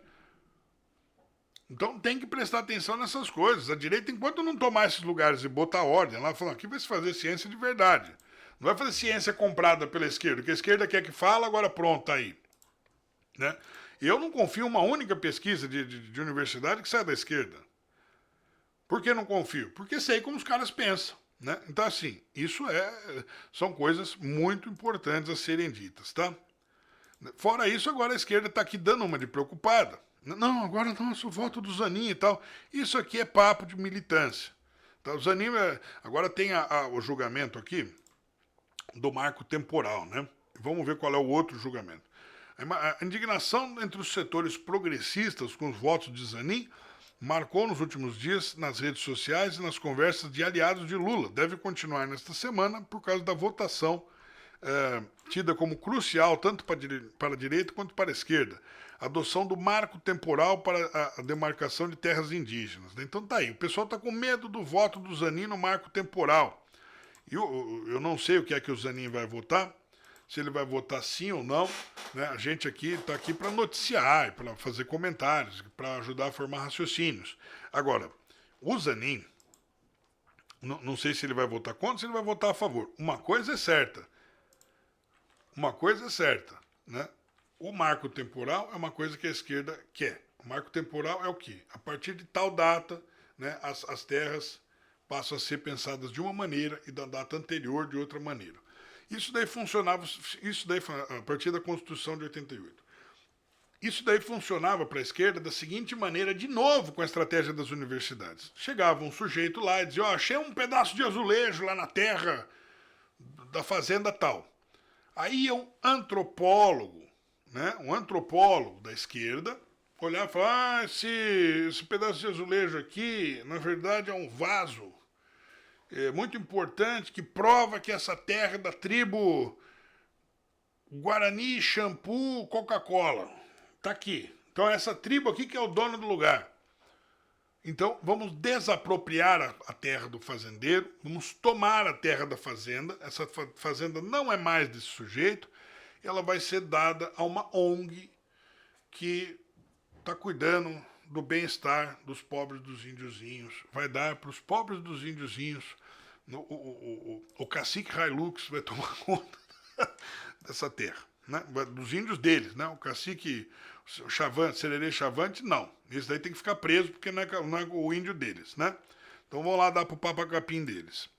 Então tem que prestar atenção nessas coisas. A direita, enquanto não tomar esses lugares e botar ordem lá, falando, aqui vai se fazer ciência de verdade. Não vai fazer ciência comprada pela esquerda, que a esquerda quer que fala, agora pronto, tá aí. Né? Eu não confio em uma única pesquisa de universidade que sai da esquerda. Por que não confio? Porque sei como os caras pensam. Né? Então, assim, são coisas muito importantes a serem ditas, tá? Fora isso, agora a esquerda está aqui dando uma de preocupada. Não, agora não, eu voto do Zanin e tal. Isso aqui é papo de militância. Tá? O Zanin, agora tem o julgamento aqui do marco temporal, né? Vamos ver qual é o outro julgamento. A indignação entre os setores progressistas com os votos de Zanin marcou nos últimos dias nas redes sociais e nas conversas de aliados de Lula. Deve continuar nesta semana por causa da votação tida como crucial tanto para a direita quanto para a esquerda. A adoção do marco temporal para a demarcação de terras indígenas. Então tá aí, o pessoal está com medo do voto do Zanin no marco temporal. Eu não sei o que é que o Zanin vai votar, se ele vai votar sim ou não. Né? A gente aqui está aqui para noticiar, para fazer comentários, para ajudar a formar raciocínios. Agora, o Zanin, não sei se ele vai votar contra ou se ele vai votar a favor. Uma coisa é certa, né? O marco temporal é uma coisa que a esquerda quer. O marco temporal é o quê? A partir de tal data, né, as terras passam a ser pensadas de uma maneira e da data anterior de outra maneira. Isso daí funcionava, a partir da Constituição de 88. Isso daí funcionava para a esquerda da seguinte maneira, de novo com a estratégia das universidades. Chegava um sujeito lá e dizia, achei um pedaço de azulejo lá na terra da fazenda tal. Aí um antropólogo, né, um antropólogo da esquerda, olhar e falar, esse pedaço de azulejo aqui, na verdade é um vaso muito importante que prova que essa terra é da tribo Guarani, Shampoo, Coca-Cola. Tá aqui. Então essa tribo aqui que é o dono do lugar. Então vamos desapropriar a terra do fazendeiro, vamos tomar a terra da fazenda, essa fazenda não é mais desse sujeito, ela vai ser dada a uma ONG que está cuidando do bem-estar dos pobres dos índiozinhos, vai dar para os pobres dos índiozinhos, o cacique Hilux vai tomar conta dessa terra, né? Dos índios deles, né? O cacique Chavante, Sererê Chavante, não. Isso daí tem que ficar preso porque não é o índio deles, né? Então vão lá dar pro papacapim deles.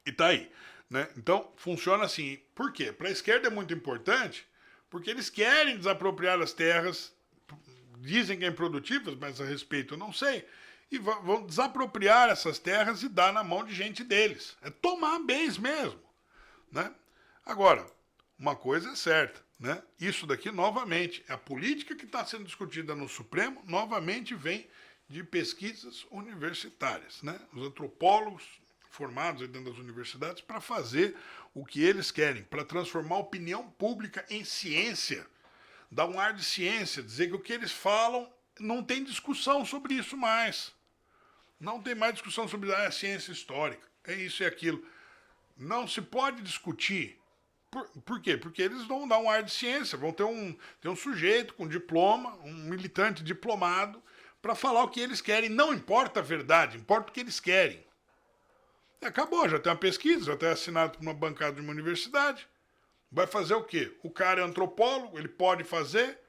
E tá aí, né? Então funciona assim. Por quê? Para a esquerda é muito importante Porque eles querem desapropriar as terras, dizem que é improdutivas, mas a respeito eu não sei, e vão desapropriar essas terras e dar na mão de gente deles. É tomar bens mesmo, né? Agora, uma coisa é certa, né? Isso daqui, novamente, a política que está sendo discutida no Supremo, novamente vem de pesquisas universitárias, né? Os antropólogos formados dentro das universidades para fazer o que eles querem, para transformar a opinião pública em ciência, dar um ar de ciência, dizer que o que eles falam não tem discussão sobre isso mais. Não tem mais discussão sobre a ciência histórica, é isso e aquilo. Não se pode discutir. Por quê? Porque eles vão dar um ar de ciência, vão ter um sujeito com diploma, um militante diplomado, para falar o que eles querem. Não importa a verdade, importa o que eles querem. Acabou, já tem uma pesquisa, já está assinado por uma bancada de uma universidade. Vai fazer o quê? O cara é antropólogo, ele pode fazer,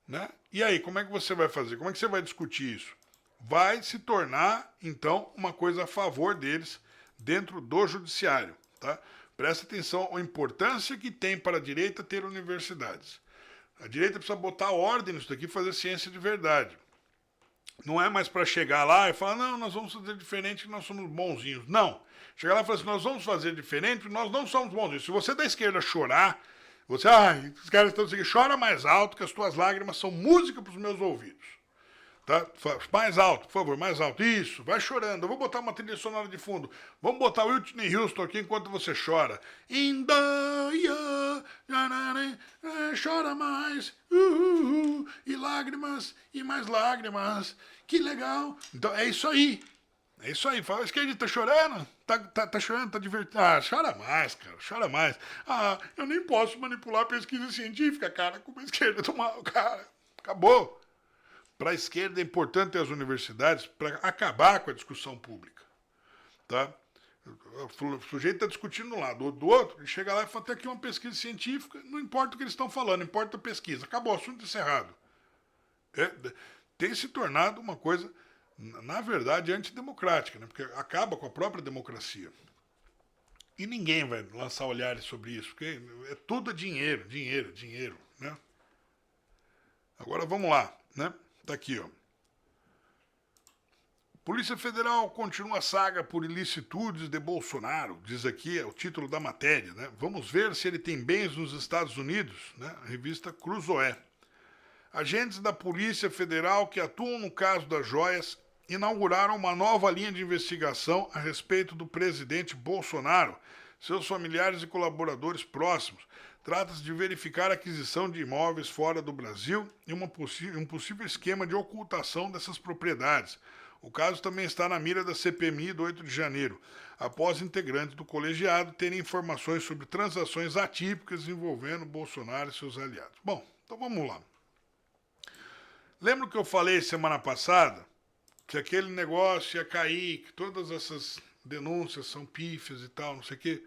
né? E aí, como é que você vai fazer? Como é que você vai discutir isso? Vai se tornar, então, uma coisa a favor deles dentro do judiciário, tá? Presta atenção à importância que tem para a direita ter universidades. A direita precisa botar ordem nisso daqui e fazer ciência de verdade. Não é mais para chegar lá e falar, não, nós vamos fazer diferente que nós somos bonzinhos. Não. Chegar lá e falar assim, nós vamos fazer diferente porque nós não somos bonzinhos. Se você da esquerda chorar, você, os caras estão dizendo, chora mais alto que as tuas lágrimas são música para os meus ouvidos. Tá? Mais alto, por favor, mais alto. Isso, vai chorando. Eu vou botar uma trilha sonora de fundo. Vamos botar o Whitney Houston aqui enquanto você chora. Chora mais. E lágrimas, e mais lágrimas. Que legal. Então é isso aí. É isso aí. Fala, esquerda, tá chorando? Tá chorando, tá divertido. Ah, chora mais, cara. Chora mais. Ah, eu nem posso manipular a pesquisa científica, cara. Como a esquerda do mal, cara. Acabou. Para a esquerda é importante ter as universidades para acabar com a discussão pública. Tá? O sujeito está discutindo um lado, do outro, ele chega lá e fala, tem aqui uma pesquisa científica, não importa o que eles estão falando, importa a pesquisa. Acabou, assunto encerrado. Tem se tornado uma coisa, na verdade, antidemocrática, né? Porque acaba com a própria democracia. E ninguém vai lançar olhares sobre isso, porque é tudo dinheiro, dinheiro, dinheiro. Né? Agora vamos lá, né? Tá aqui, ó. Polícia Federal continua a saga por ilicitudes de Bolsonaro, diz aqui, é o título da matéria, né? Vamos ver se ele tem bens nos Estados Unidos, né? A revista Cruzoé. Agentes da Polícia Federal que atuam no caso das joias inauguraram uma nova linha de investigação a respeito do presidente Bolsonaro, seus familiares e colaboradores próximos. Trata-se de verificar a aquisição de imóveis fora do Brasil e um possível esquema de ocultação dessas propriedades. O caso também está na mira da CPMI do 8 de janeiro, após integrantes do colegiado terem informações sobre transações atípicas envolvendo Bolsonaro e seus aliados. Bom, então vamos lá. Lembra que eu falei semana passada que aquele negócio ia cair, que todas essas denúncias são pífias e tal, não sei o quê?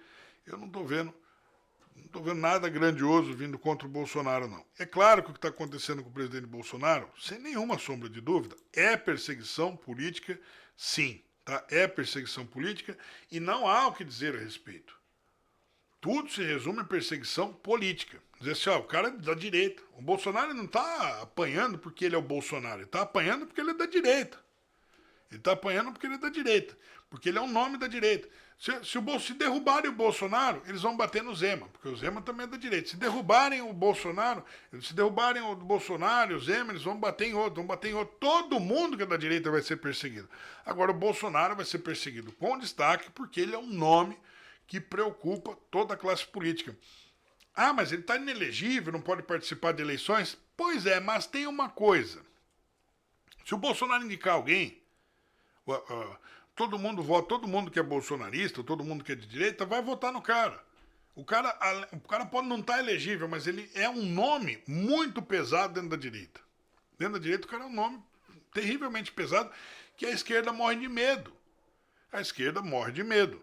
Eu não estou vendo nada grandioso vindo contra o Bolsonaro, não. É claro que o que está acontecendo com o presidente Bolsonaro, sem nenhuma sombra de dúvida, é perseguição política, sim. Tá? É perseguição política e não há o que dizer a respeito. Tudo se resume a perseguição política. Dizer assim, ó, o cara é da direita. O Bolsonaro não está apanhando porque ele é o Bolsonaro, ele está apanhando porque ele é da direita. Ele está apanhando porque ele é da direita, porque ele é um nome da direita. Se derrubarem o Bolsonaro, eles vão bater no Zema, porque o Zema também é da direita. Se derrubarem o Bolsonaro e o Zema, eles vão bater em outro, Todo mundo que é da direita vai ser perseguido. Agora, o Bolsonaro vai ser perseguido com destaque, porque ele é um nome que preocupa toda a classe política. Ah, mas ele está inelegível, não pode participar de eleições? Pois é, mas tem uma coisa. Se o Bolsonaro indicar alguém, todo mundo vota, todo mundo que é bolsonarista, todo mundo que é de direita, vai votar no cara. O cara pode não estar elegível, mas ele é um nome muito pesado dentro da direita. Dentro da direita, o cara é um nome terrivelmente pesado, que a esquerda morre de medo. A esquerda morre de medo,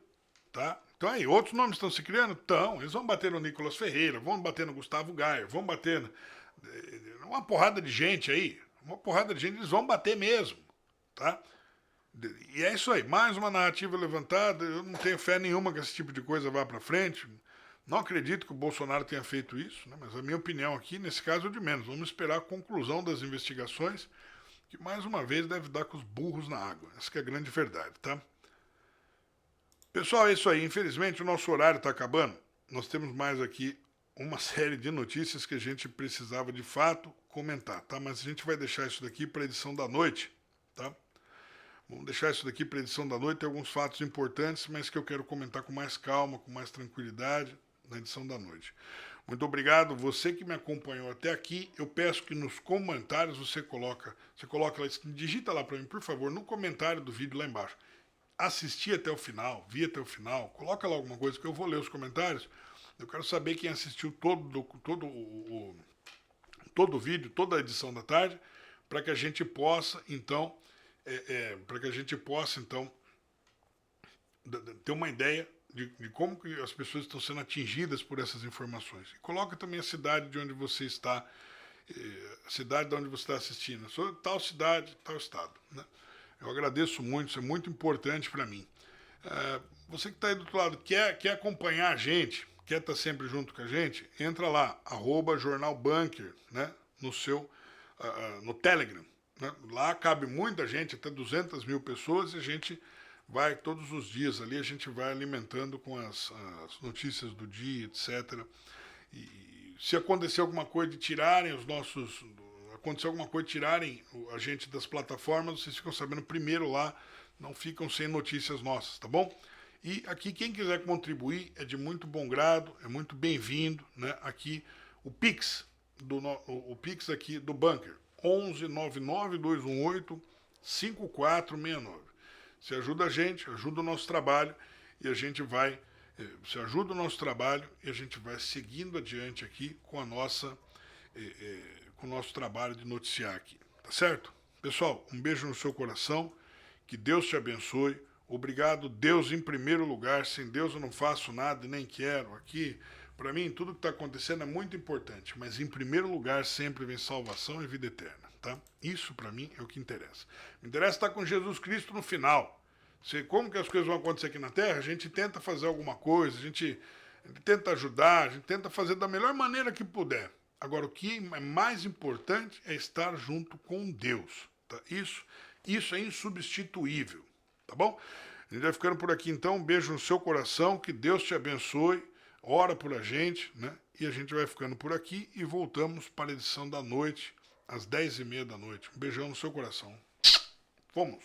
tá? Então aí, outros nomes estão se criando? Estão. Eles vão bater no Nicolas Ferreira, vão bater no Gustavo Gayer, vão bater uma porrada de gente aí. Uma porrada de gente, eles vão bater mesmo, tá? E é isso aí, mais uma narrativa levantada. Eu não tenho fé nenhuma que esse tipo de coisa vá para frente. Não acredito que o Bolsonaro tenha feito isso, né? Mas a minha opinião aqui, nesse caso, é de menos. Vamos esperar a conclusão das investigações, que mais uma vez deve dar com os burros na água. Essa que é a grande verdade, tá? Pessoal, é isso aí. Infelizmente, o nosso horário está acabando. Nós temos mais aqui uma série de notícias que a gente precisava, de fato, comentar, tá? Mas a gente vai deixar isso daqui para a edição da noite, tá? Vamos deixar isso daqui para a edição da noite. Tem alguns fatos importantes, mas que eu quero comentar com mais calma, com mais tranquilidade, na edição da noite. Muito obrigado. Você que me acompanhou até aqui, eu peço que nos comentários você coloca lá, digita lá para mim, por favor, no comentário do vídeo lá embaixo. Assisti até o final, vi até o final, coloca lá alguma coisa que eu vou ler os comentários. Eu quero saber quem assistiu todo o vídeo, toda a edição da tarde, para que a gente possa, então, ter uma ideia de como que as pessoas estão sendo atingidas por essas informações. E coloca também a cidade de onde você está, a cidade de onde você está assistindo. Sou tal cidade, tal estado, né? Eu agradeço muito, isso é muito importante para mim. Você que está aí do outro lado, quer acompanhar a gente, quer estar sempre junto com a gente, entra lá, @jornalbunker, né, no Telegram. Né? Lá cabe muita gente, até 200 mil pessoas, e a gente vai todos os dias ali, a gente vai alimentando com as notícias do dia, etc. E se acontecer alguma coisa de tirarem tirarem a gente das plataformas, vocês ficam sabendo primeiro lá, não ficam sem notícias nossas, tá bom? E aqui, quem quiser contribuir é de muito bom grado, é muito bem-vindo, né? Aqui, o Pix, o Pix aqui do Bunker, 11 99 218 5469. Você ajuda a gente, ajuda o nosso trabalho, e a gente vai, você ajuda o nosso trabalho, e a gente vai seguindo adiante aqui com a nossa, com o nosso trabalho de noticiar aqui, tá certo? Pessoal, um beijo no seu coração, que Deus te abençoe. Obrigado, Deus em primeiro lugar. Sem Deus eu não faço nada e nem quero. Aqui, para mim, tudo que está acontecendo é muito importante, mas em primeiro lugar sempre vem salvação e vida eterna, tá? Isso para mim é o que interessa. Me interessa estar com Jesus Cristo no final. Como que as coisas vão acontecer aqui na Terra, a gente tenta fazer alguma coisa, a gente tenta ajudar, a gente tenta fazer da melhor maneira que puder. Agora, o que é mais importante é estar junto com Deus, tá? Isso é insubstituível. Tá bom? A gente vai ficando por aqui então. Um beijo no seu coração. Que Deus te abençoe. Ora por a gente, né? E a gente vai ficando por aqui e voltamos para a edição da noite, às 10h30 da noite. Um beijão no seu coração. Fomos!